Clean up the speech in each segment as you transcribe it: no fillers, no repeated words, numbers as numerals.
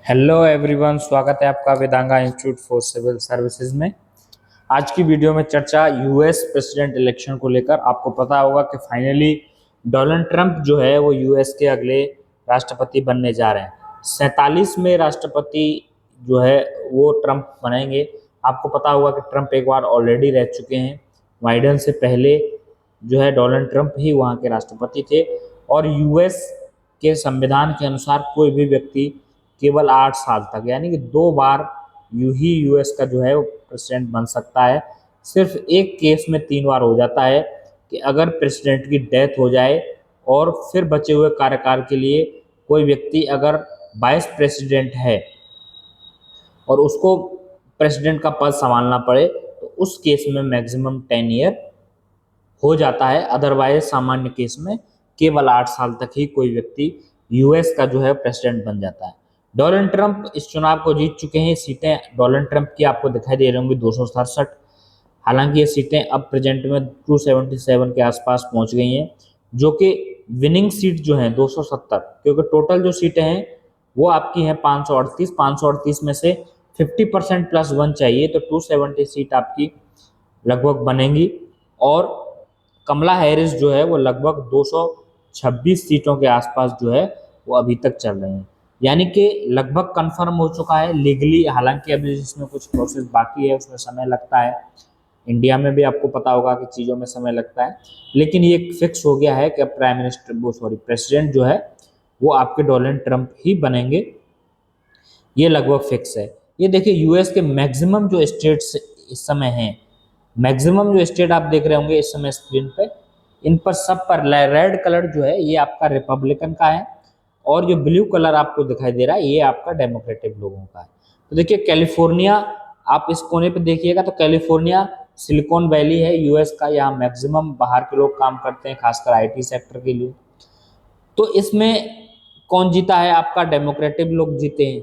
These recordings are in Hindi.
हेलो एवरीवन, स्वागत है आपका वेदांगा इंस्टीट्यूट फॉर सिविल सर्विसेज में। आज की वीडियो में चर्चा यूएस प्रेसिडेंट इलेक्शन को लेकर। आपको पता होगा कि फाइनली डोनाल्ड ट्रंप जो है वो यूएस के अगले राष्ट्रपति बनने जा रहे हैं। 47वें राष्ट्रपति जो है वो ट्रंप बनेंगे। आपको पता होगा कि ट्रंप एक बार ऑलरेडी रह चुके हैं। बाइडेन से पहले जो है डोनाल्ड ट्रंप ही वहाँ के राष्ट्रपति थे। और यूएस के संविधान के अनुसार कोई भी व्यक्ति केवल 8 साल तक यानी कि 2 बार यू ही यूएस का जो है वो प्रेसिडेंट बन सकता है। सिर्फ एक केस में 3 बार हो जाता है कि अगर प्रेसिडेंट की डेथ हो जाए और फिर बचे हुए कार्यकाल के लिए कोई व्यक्ति अगर वाइस प्रेसिडेंट है और उसको प्रेसिडेंट का पद संभालना पड़े तो उस केस में मैक्सिमम 10 ईयर हो जाता है। अदरवाइज सामान्य केस में केवल 8 साल तक ही कोई व्यक्ति यूएस का जो है प्रेसिडेंट बन जाता है। डोनाल्ड ट्रंप इस चुनाव को जीत चुके हैं। सीटें डोनाल्ड ट्रंप की आपको दिखाई दे रही होंगी 267। हालांकि ये सीटें अब प्रेजेंट में 277 के आसपास पहुंच गई हैं, जो कि विनिंग सीट जो है 270, क्योंकि टोटल जो सीटें हैं वो आपकी हैं 538। 538 में से 50% प्लस 1 चाहिए तो 270 सीट आपकी लगभग बनेंगी। और कमला हैरिस जो है वो लगभग 226 सीटों के आसपास जो है वो अभी तक चल रहे हैं, यानी कि लगभग कंफर्म हो चुका है लीगली। हालांकि अभी इसमें कुछ प्रोसेस बाकी है, उसमें समय लगता है। इंडिया में भी आपको पता होगा कि चीज़ों में समय लगता है, लेकिन ये फिक्स हो गया है कि अब प्रेसिडेंट जो है वो आपके डोनाल्ड ट्रंप ही बनेंगे। ये लगभग फिक्स है। ये देखिए यूएस के मैक्सिमम जो स्टेट्स इस समय हैं, मैक्सिमम जो स्टेट आप देख रहे होंगे इस समय स्क्रीन पे, इन पर सब पर रेड कलर जो है ये आपका रिपब्लिकन का है और जो ब्लू कलर आपको दिखाई दे रहा है ये आपका डेमोक्रेटिक लोगों का है। तो देखिए कैलिफोर्निया, आप इस कोने पे देखिएगा तो कैलिफोर्निया सिलिकॉन वैली है यूएस का। यहाँ मैक्सिमम बाहर के लोग काम करते हैं, खासकर आईटी सेक्टर के लिए। तो इसमें कौन जीता है? आपका डेमोक्रेटिक लोग जीते हैं,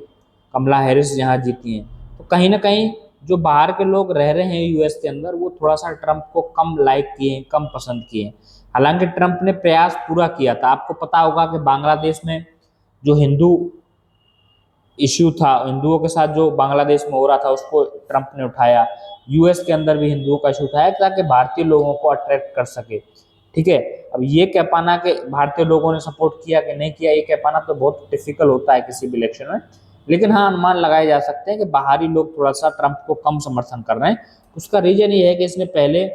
कमला हैरिस यहाँ जीती हैं। तो कहीं ना कहीं जो बाहर के लोग रह रहे हैं यूएस के अंदर वो थोड़ा सा ट्रंप को कम लाइक किए हैं, कम पसंद किए हैं। हालांकि ट्रंप ने प्रयास पूरा किया था। आपको पता होगा कि बांग्लादेश में जो हिंदू इश्यू था, हिंदुओं के साथ जो बांग्लादेश में हो रहा था उसको ट्रंप ने उठाया। यूएस के अंदर भी हिंदुओं का इशू उठाया ताकि भारतीय लोगों को अट्रैक्ट कर सके। ठीक है, अब ये कह पाना कि भारतीय लोगों ने सपोर्ट किया कि नहीं किया, ये कह पाना तो बहुत डिफिकल्ट होता है किसी भी इलेक्शन में। लेकिन हाँ, अनुमान लगाए जा सकते हैं कि बाहरी लोग थोड़ा सा ट्रंप को कम समर्थन कर रहे हैं। उसका रीजन ये है कि इसने पहले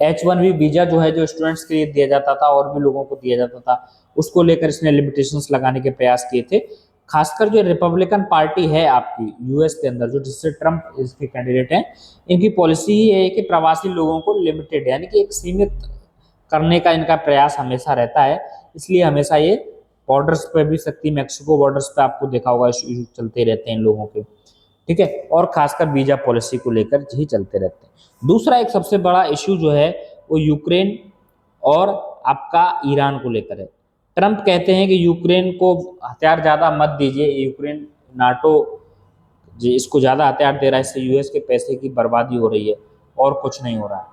H1B वीजा जो है जो स्टूडेंट्स के लिए दिया जाता था और भी लोगों को दिया जाता था, उसको लेकर इसने लिमिटेशंस लगाने के प्रयास किए थे। खासकर जो रिपब्लिकन पार्टी है आपकी यूएस के अंदर, जो जिससे ट्रंप इसके कैंडिडेट हैं, इनकी पॉलिसी ही है कि प्रवासी लोगों को लिमिटेड यानी कि एक सीमित करने का इनका प्रयास हमेशा रहता है। इसलिए हमेशा ये बॉर्डर्स पे भी सकती, मैक्सिको बॉर्डर्स पे आपको देखा होगा इशू चलते रहते हैं इन लोगों के। ठीक है, और खासकर वीजा पॉलिसी को लेकर ही चलते रहते हैं। दूसरा एक सबसे बड़ा इशू जो है वो यूक्रेन और आपका ईरान को लेकर है। ट्रंप कहते हैं कि यूक्रेन को हथियार ज़्यादा मत दीजिए, यूक्रेन नाटो जी इसको ज़्यादा हथियार दे रहा है, इससे यूएस के पैसे की बर्बादी हो रही है और कुछ नहीं हो रहा है।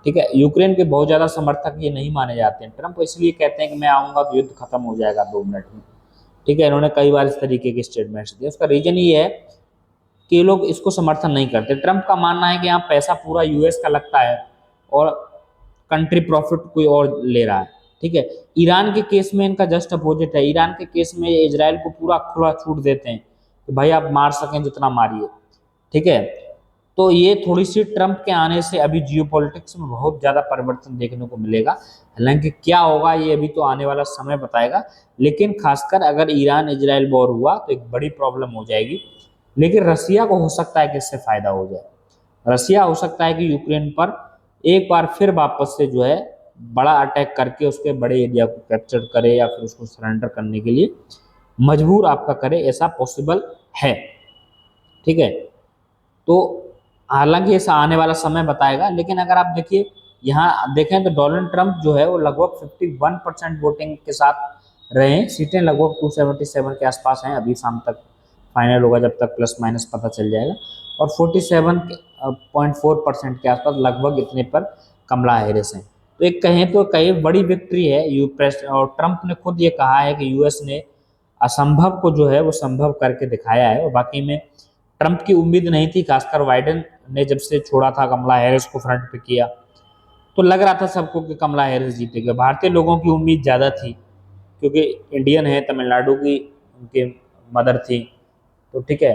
ठीक है, यूक्रेन के बहुत ज़्यादा समर्थक ये नहीं माने जाते हैं। ट्रंप इसलिए कहते हैं कि मैं आऊँगा तो युद्ध खत्म हो जाएगा 2 मिनट में। ठीक है, इन्होंने कई बार इस तरीके के स्टेटमेंट्स दिए। उसका रीजन ये है कि ये लोग इसको समर्थन नहीं करते। ट्रंप का मानना है कि यहाँ पैसा पूरा यूएस का लगता है और कंट्री प्रॉफिट कोई और ले रहा है। ठीक है, ईरान के केस में इनका जस्ट अपोजिट है। ईरान के केस में इजराइल को पूरा खुला छूट देते हैं कि भाई आप मार सकें जितना मारिए। ठीक है, तो ये थोड़ी सी ट्रंप के आने से अभी जियोपॉलिटिक्स में बहुत ज़्यादा परिवर्तन देखने को मिलेगा। हालांकि क्या होगा ये अभी तो आने वाला समय बताएगा, लेकिन खासकर अगर ईरान इजराइल वॉर हुआ तो एक बड़ी प्रॉब्लम हो जाएगी। लेकिन रसिया को हो सकता है कि इससे फायदा हो जाए। रसिया हो सकता है कि यूक्रेन पर एक बार फिर वापस से जो है बड़ा अटैक करके उसके बड़े एरिया को कैप्चर करे या फिर उसको सरेंडर करने के लिए मजबूर आपका करे, ऐसा पॉसिबल है। ठीक है, तो हालांकि ऐसा आने वाला समय बताएगा। लेकिन अगर आप देखिए यहाँ देखें तो डोनाल्ड ट्रंप जो है वो लगभग 51% वोटिंग के साथ रहे हैं। सीटें लगभग 277 के आसपास हैं, अभी शाम तक फाइनल होगा जब तक प्लस माइनस पता चल जाएगा। और 47.4% के आसपास लगभग इतने पर कमला हैरिस हैं। तो एक कहें तो कई बड़ी विक्ट्री है। और ट्रंप ने खुद ये कहा है कि यूएस ने असंभव को जो है वो संभव करके दिखाया है। और बाकी में ट्रंप की उम्मीद नहीं थी, खासकर बाइडेन ने जब से छोड़ा था कमला हैरिस को फ्रंट पे किया तो लग रहा था सबको कि कमला हैरिस जीतेगी। भारतीय लोगों की उम्मीद ज़्यादा थी क्योंकि इंडियन है, तमिलनाडु की उनके मदर थी, तो ठीक है।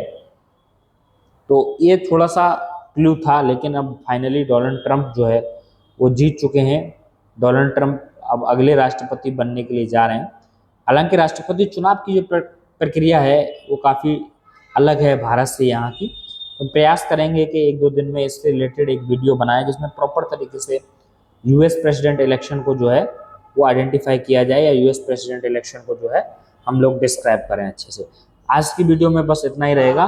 तो ये थोड़ा सा क्लू था, लेकिन अब फाइनली डोनाल्ड ट्रंप जो है वो जीत चुके हैं। डोनाल्ड ट्रंप अब अगले राष्ट्रपति बनने के लिए जा रहे हैं। हालांकि राष्ट्रपति चुनाव की जो प्रक्रिया है वो काफ़ी अलग है भारत से यहाँ की। तो प्रयास करेंगे कि एक दो दिन में इससे रिलेटेड एक वीडियो बनाएं जिसमें प्रॉपर तरीके से यूएस प्रेसिडेंट इलेक्शन को जो है वो आइडेंटिफाई किया जाए, या यूएस प्रेसिडेंट इलेक्शन को जो है हम लोग डिस्क्राइब करें अच्छे से। आज की वीडियो में बस इतना ही रहेगा।